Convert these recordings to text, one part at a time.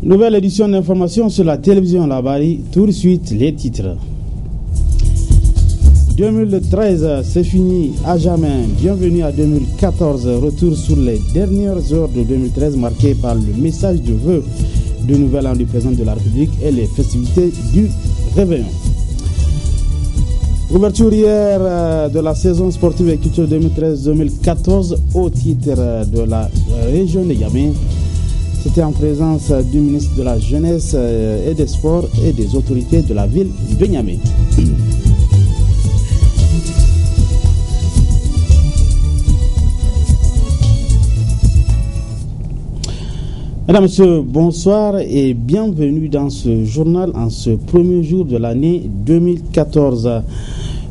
Nouvelle édition d'information sur la télévision Labari. Tout de suite, les titres. 2013, c'est fini à jamais. Bienvenue à 2014. Retour sur les dernières heures de 2013 marquées par le message de vœux du nouvel an du président de la République et les festivités du réveillon. Ouverture hier de la saison sportive et culturelle 2013-2014 au titre de la région de Niamey. C'était en présence du ministre de la Jeunesse et des Sports et des autorités de la ville de Niamey. Mesdames, Messieurs, bonsoir et bienvenue dans ce journal en ce premier jour de l'année 2014.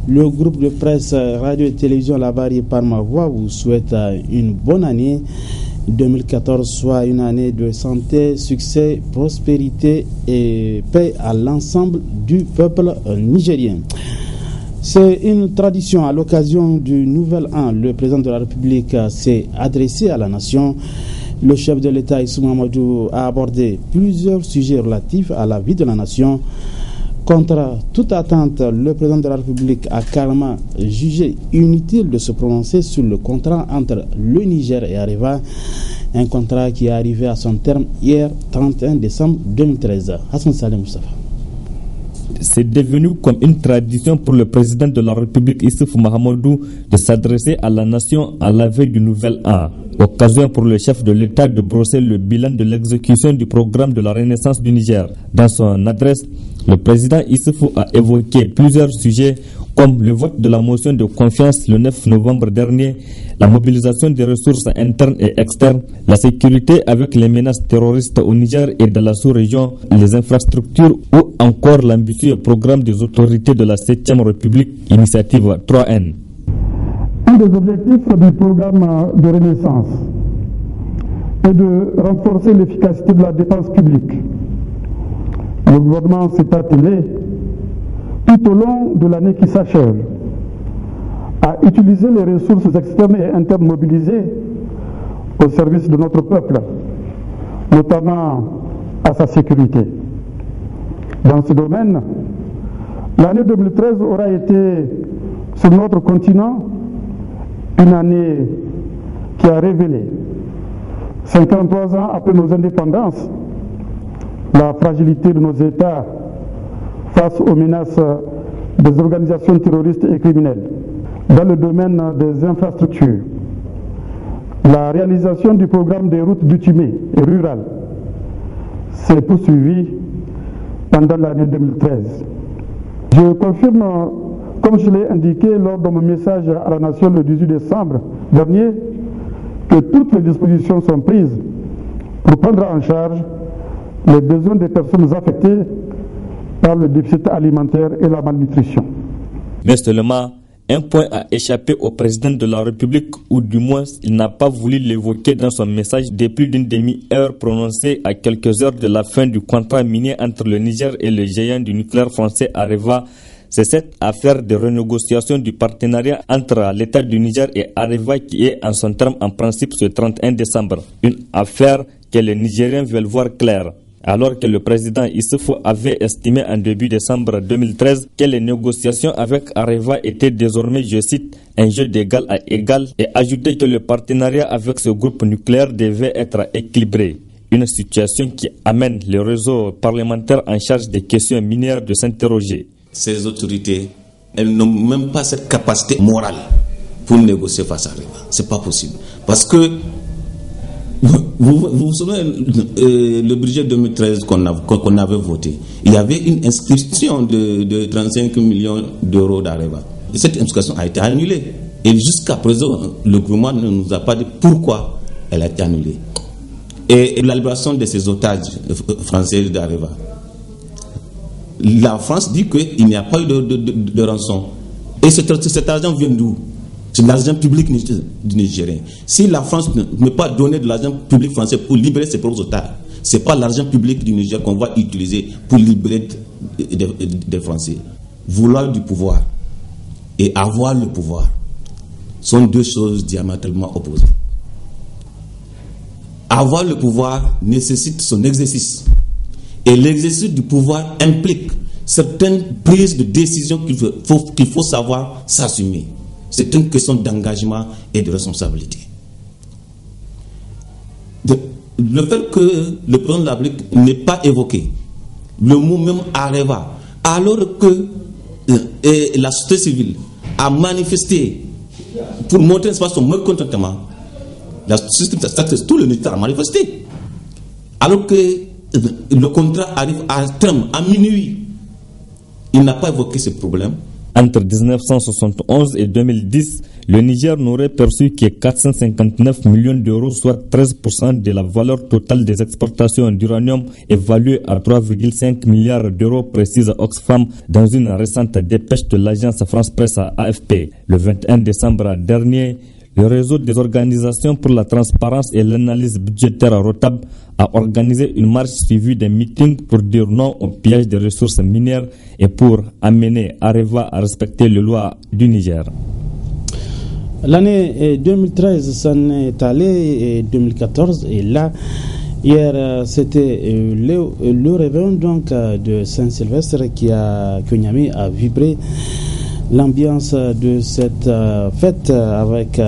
Le groupe de presse radio et télévision Labari par ma voix vous souhaite une bonne année 2014, soit une année de santé, succès, prospérité et paix à l'ensemble du peuple nigérien. C'est une tradition. À l'occasion du nouvel an, le président de la République s'est adressé à la nation. Le chef de l'État, Issou Mahamadou, a abordé plusieurs sujets relatifs à la vie de la nation. Contre toute attente, le président de la République a carrément jugé inutile de se prononcer sur le contrat entre le Niger et Areva, un contrat qui est arrivé à son terme hier, 31 décembre 2013. Hassan Saleh Moustapha. C'est devenu comme une tradition pour le président de la République Issoufou Mahamadou de s'adresser à la nation à la veille du nouvel an. Occasion pour le chef de l'État de brosser le bilan de l'exécution du programme de la Renaissance du Niger. Dans son adresse, le président Issoufou a évoqué plusieurs sujets comme le vote de la motion de confiance le 9 novembre dernier, la mobilisation des ressources internes et externes, la sécurité avec les menaces terroristes au Niger et dans la sous-région, les infrastructures ou encore l'ambitieux programme des autorités de la 7e République, initiative 3N. Un des objectifs du programme de Renaissance est de renforcer l'efficacité de la dépense publique. Le gouvernement s'est attelé tout au long de l'année qui s'achève à utiliser les ressources externes et internes mobilisées au service de notre peuple, notamment à sa sécurité. Dans ce domaine, l'année 2013 aura été sur notre continent une année qui a révélé, 53 ans après nos indépendances, la fragilité de nos États face aux menaces des organisations terroristes et criminelles. Dans le domaine des infrastructures, la réalisation du programme des routes bitumées et rurales s'est poursuivie pendant l'année 2013. Je confirme, comme je l'ai indiqué lors de mon message à la nation le 18 décembre dernier, que toutes les dispositions sont prises pour prendre en charge les besoins des personnes affectées par le déficit alimentaire et la malnutrition. Mais seulement, un point a échappé au président de la République, ou du moins il n'a pas voulu l'évoquer dans son message de plus d'une demi-heure prononcé à quelques heures de la fin du contrat minier entre le Niger et le géant du nucléaire français Areva. C'est cette affaire de renégociation du partenariat entre l'État du Niger et Areva qui est en son terme en principe ce 31 décembre. Une affaire que les Nigériens veulent voir claire. Alors que le président Issoufou avait estimé en début décembre 2013 que les négociations avec Areva étaient désormais, je cite, un jeu d'égal à égal, et ajouté que le partenariat avec ce groupe nucléaire devait être équilibré. Une situation qui amène les réseaux parlementaires en charge des questions minières de s'interroger. Ces autorités, elles n'ont même pas cette capacité morale pour négocier face à Areva. C'est pas possible. Parce que vous vous souvenez le budget 2013 qu'on avait voté, il y avait une inscription de 35 millions d'euros d'Areva. Cette inscription a été annulée. Et jusqu'à présent, le gouvernement ne nous a pas dit pourquoi elle a été annulée. Et la libération de ces otages français d'Areva. La France dit qu'il n'y a pas eu de rançon. Et cet argent vient d'où? C'est l'argent public du Nigérien. Si la France ne peut pas donner de l'argent public français pour libérer ses propres otages, ce n'est pas l'argent public du Niger qu'on va utiliser pour libérer des Français. Vouloir du pouvoir et avoir le pouvoir sont deux choses diamétralement opposées. Avoir le pouvoir nécessite son exercice. Et l'exercice du pouvoir implique certaines prises de décision qu'il faut savoir s'assumer. C'est une question d'engagement et de responsabilité. Le fait que le président de la République n'ait pas évoqué le mot même Areva, alors que la société civile a manifesté pour montrer son mécontentement, tout le Niger a manifesté. Alors que le contrat arrive à terme, à minuit, il n'a pas évoqué ce problème. Entre 1971 et 2010, le Niger n'aurait perçu que 459 millions d'euros, soit 13% de la valeur totale des exportations d'uranium, évaluée à 3,5 milliards d'euros, précise Oxfam dans une récente dépêche de l'agence France Presse à AFP. Le 21 décembre dernier, le réseau des organisations pour la transparence et l'analyse budgétaire ROTAB a organisé une marche suivie d'un meeting pour dire non au pillage des ressources minières et pour amener Areva à respecter les lois du Niger. L'année 2013 s'en est allée et 2014 et là, hier c'était le réveillon donc de Saint-Sylvestre que Niamey a vibré. L'ambiance de cette fête avec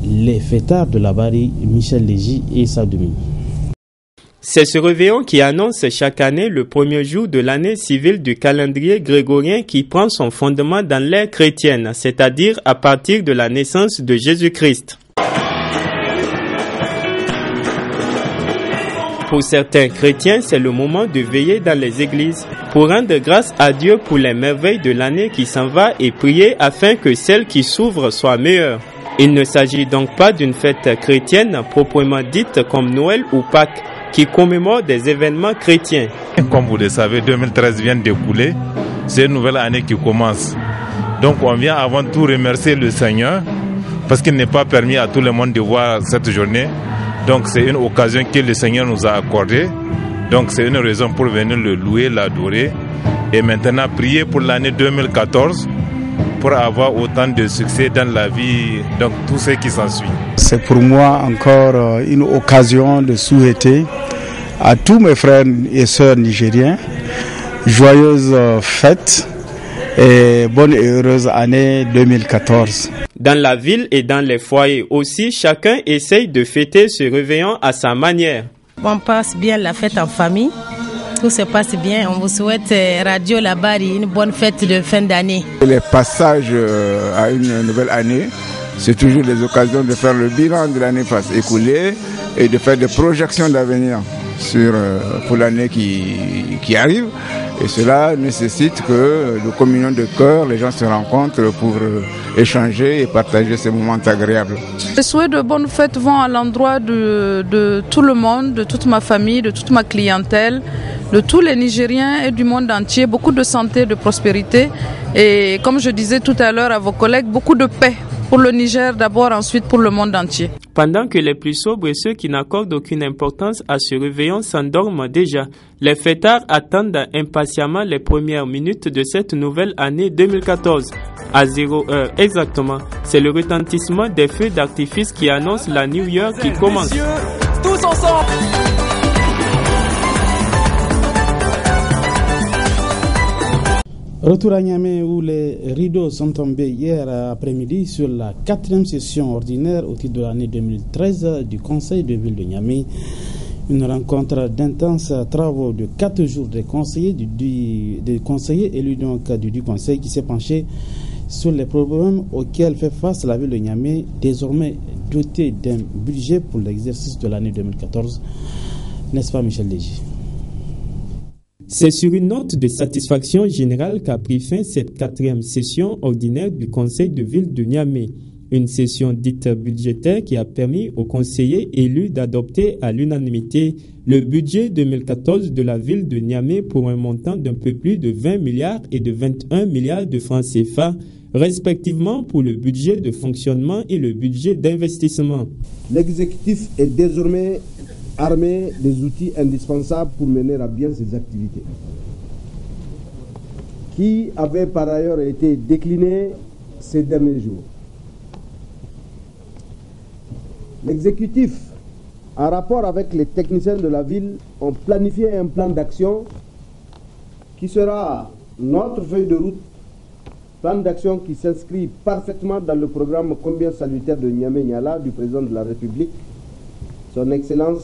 les fêtards de la Bari, Michel Légy et Sadoumi. C'est ce réveillon qui annonce chaque année le premier jour de l'année civile du calendrier grégorien qui prend son fondement dans l'ère chrétienne, c'est-à-dire à partir de la naissance de Jésus-Christ. Pour certains chrétiens, c'est le moment de veiller dans les églises pour rendre grâce à Dieu pour les merveilles de l'année qui s'en va et prier afin que celle qui s'ouvre soit meilleure. Il ne s'agit donc pas d'une fête chrétienne proprement dite comme Noël ou Pâques, qui commémore des événements chrétiens. Comme vous le savez, 2013 vient d'écouler, c'est une nouvelle année qui commence. Donc on vient avant tout remercier le Seigneur parce qu'il n'est pas permis à tout le monde de voir cette journée. Donc c'est une occasion que le Seigneur nous a accordée. Donc c'est une raison pour venir le louer, l'adorer et maintenant prier pour l'année 2014 pour avoir autant de succès dans la vie, donc tout ce qui s'ensuit. C'est pour moi encore une occasion de souhaiter à tous mes frères et sœurs nigériens joyeuses fêtes et bonne et heureuse année 2014. Dans la ville et dans les foyers aussi, chacun essaye de fêter ce réveillon à sa manière. On passe bien la fête en famille. Tout se passe bien. On vous souhaite Radio La Bari une bonne fête de fin d'année. Les passages à une nouvelle année, c'est toujours des occasions de faire le bilan de l'année écoulée et de faire des projections d'avenir pour l'année qui arrive. Et cela nécessite que de communion de cœur, les gens se rencontrent pour échanger et partager ces moments agréables. Les souhaits de bonnes fêtes vont à l'endroit de tout le monde, de toute ma famille, de toute ma clientèle, de tous les Nigériens et du monde entier. Beaucoup de santé, de prospérité et comme je disais tout à l'heure à vos collègues, beaucoup de paix pour le Niger d'abord, ensuite pour le monde entier. Pendant que les plus sobres et ceux qui n'accordent aucune importance à ce réveillon s'endorment déjà, les fêtards attendent impatiemment les premières minutes de cette nouvelle année 2014. À 0h exactement, c'est le retentissement des feux d'artifice qui annonce la New Year qui commence. Messieurs, tous ensemble! Retour à Niamey où les rideaux sont tombés hier après-midi sur la 4e session ordinaire au titre de l'année 2013 du Conseil de ville de Niamey. Une rencontre d'intenses travaux de 4 jours des conseillers, des conseillers élus donc du Conseil qui s'est penché sur les problèmes auxquels fait face la ville de Niamey, désormais dotée d'un budget pour l'exercice de l'année 2014. N'est-ce pas Michel Légy? C'est sur une note de satisfaction générale qu'a pris fin cette 4e session ordinaire du Conseil de ville de Niamey. Une session dite budgétaire qui a permis aux conseillers élus d'adopter à l'unanimité le budget 2014 de la ville de Niamey pour un montant d'un peu plus de 20 milliards et de 21 milliards de francs CFA, respectivement pour le budget de fonctionnement et le budget d'investissement. L'exécutif est désormais armé des outils indispensables pour mener à bien ses activités, qui avaient par ailleurs été déclinés ces derniers jours. L'exécutif, en rapport avec les techniciens de la ville, ont planifié un plan d'action qui sera notre feuille de route, plan d'action qui s'inscrit parfaitement dans le programme Combien salutaire de Niamey Niala du président de la République, son Excellence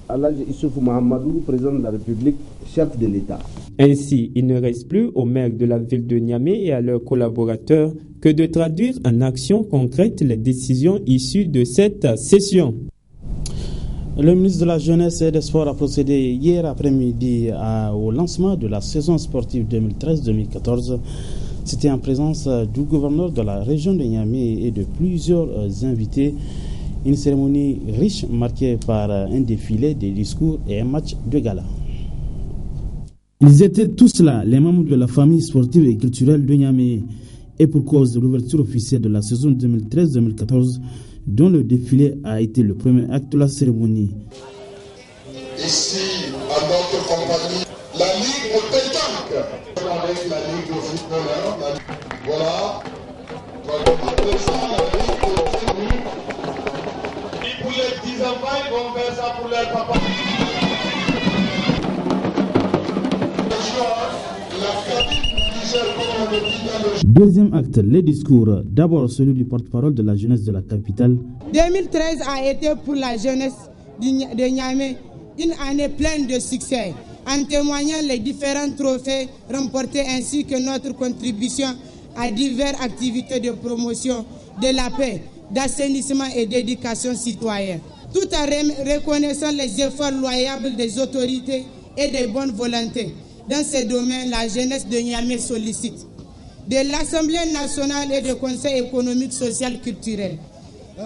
Alhaji Issoufou Mahamadou, président de la République, chef de l'État. Ainsi, il ne reste plus aux maires de la ville de Niamey et à leurs collaborateurs que de traduire en actions concrètes les décisions issues de cette session. Le ministre de la Jeunesse et des Sports a procédé hier après-midi au lancement de la saison sportive 2013-2014. C'était en présence du gouverneur de la région de Niamey et de plusieurs invités. Une cérémonie riche marquée par un défilé, des discours et un match de gala. Ils étaient tous là, les membres de la famille sportive et culturelle de Niamey. Et pour cause de l'ouverture officielle de la saison 2013-2014, dont le défilé a été le premier acte de la cérémonie. Ici, à notre compagnie, la Ligue de pétanque, avec la Ligue de footballeurs, voilà, et pour les petits enfants, ils vont faire ça pour leur papa. Deuxième acte, les discours. D'abord celui du porte-parole de la jeunesse de la capitale. 2013 a été pour la jeunesse de Niamey une année pleine de succès, en témoignant les différents trophées remportés ainsi que notre contribution à diverses activités de promotion de la paix, d'assainissement et d'éducation citoyenne. Tout en reconnaissant les efforts loyables des autorités et des bonnes volontés. Dans ces domaines, la jeunesse de Niamey sollicite de l'Assemblée nationale et du Conseil économique, social, culturel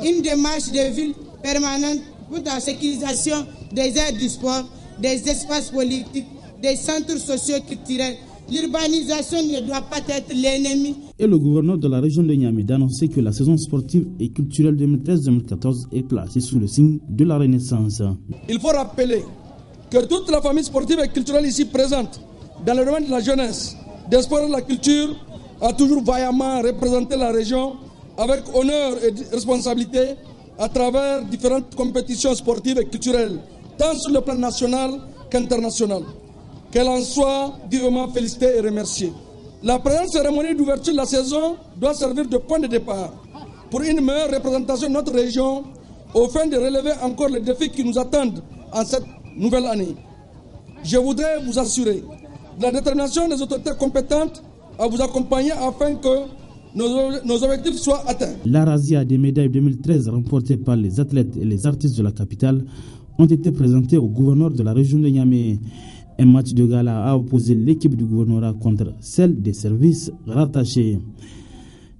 une démarche de ville permanente pour la sécurisation des aires du sport, des espaces politiques, des centres socio-culturels. L'urbanisation ne doit pas être l'ennemi. Et le gouverneur de la région de Niamey d'annoncer que la saison sportive et culturelle 2013-2014 est placée sous le signe de la Renaissance. Il faut rappeler que toute la famille sportive et culturelle ici présente dans le domaine de la jeunesse, des sports et de la culture a toujours vaillamment représenté la région avec honneur et responsabilité à travers différentes compétitions sportives et culturelles, tant sur le plan national qu'international. Qu'elle en soit vivement félicitée et remerciée. La présente cérémonie d'ouverture de la saison doit servir de point de départ pour une meilleure représentation de notre région au fin de relever encore les défis qui nous attendent en cette nouvelle année. Je voudrais vous assurer de la détermination des autorités compétentes à vous accompagner afin que nos objectifs soient atteints. La razzia des médailles 2013 remportées par les athlètes et les artistes de la capitale ont été présentées au gouverneur de la région de Niamey. Un match de gala a opposé l'équipe du gouvernorat contre celle des services rattachés.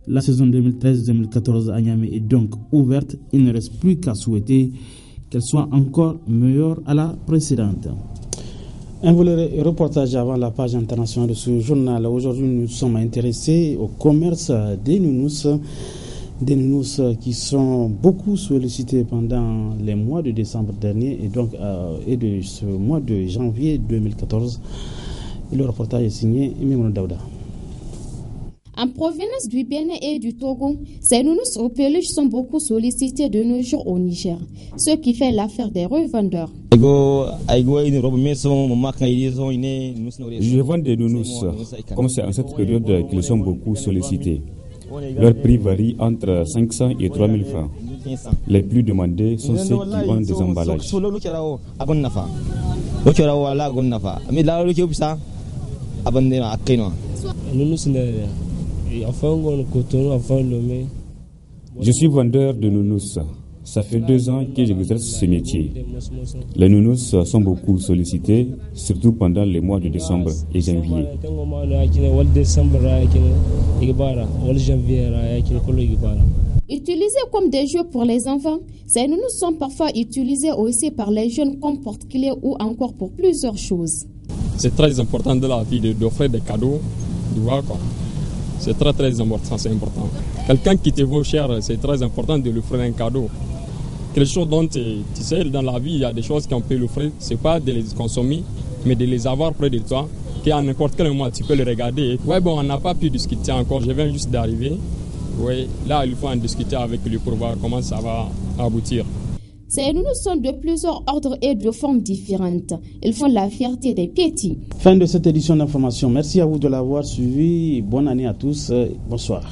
La saison 2013-2014 à Niamey est donc ouverte. Il ne reste plus qu'à souhaiter qu'elle soit encore meilleure à la précédente. Un volet reportage avant la page internationale de ce journal. Aujourd'hui, nous sommes intéressés au commerce des nounous. Des nounous qui sont beaucoup sollicités pendant les mois de décembre dernier et de ce mois de janvier 2014. Et le reportage est signé Mimouna Daouda. En provenance du Bénin et du Togo, ces nounous au peluche sont beaucoup sollicités de nos jours au Niger, ce qui fait l'affaire des revendeurs. Je vends des nounous, comme c'est en cette période qu'ils sont beaucoup sollicités. Leur prix varie entre 500 et 3000 francs. Les plus demandés sont ceux qui ont des emballages. Je suis vendeur de nounous. Ça fait 2 ans que j'exerce ce métier. Les nounous sont beaucoup sollicités, surtout pendant les mois de décembre et janvier. Utilisés comme des jeux pour les enfants, ces nounous sont parfois utilisés aussi par les jeunes comme porte-clés ou encore pour plusieurs choses. C'est très important de la vie d'offrir des cadeaux. C'est très important, c'est important. Quelqu'un qui te vaut cher, c'est très important de lui offrir un cadeau. Quelque chose dont tu sais, dans la vie, il y a des choses qu'on peut l'offrir. Ce n'est pas de les consommer, mais de les avoir près de toi, qu'à n'importe quel moment, tu peux les regarder. On n'a pas pu discuter encore, je viens juste d'arriver. Là, il faut en discuter avec lui pour voir comment ça va aboutir. Ces nounous sont de plusieurs ordres et de formes différentes. Ils font la fierté des Pétis. Fin de cette édition d'information. Merci à vous de l'avoir suivi. Bonne année à tous. Bonsoir.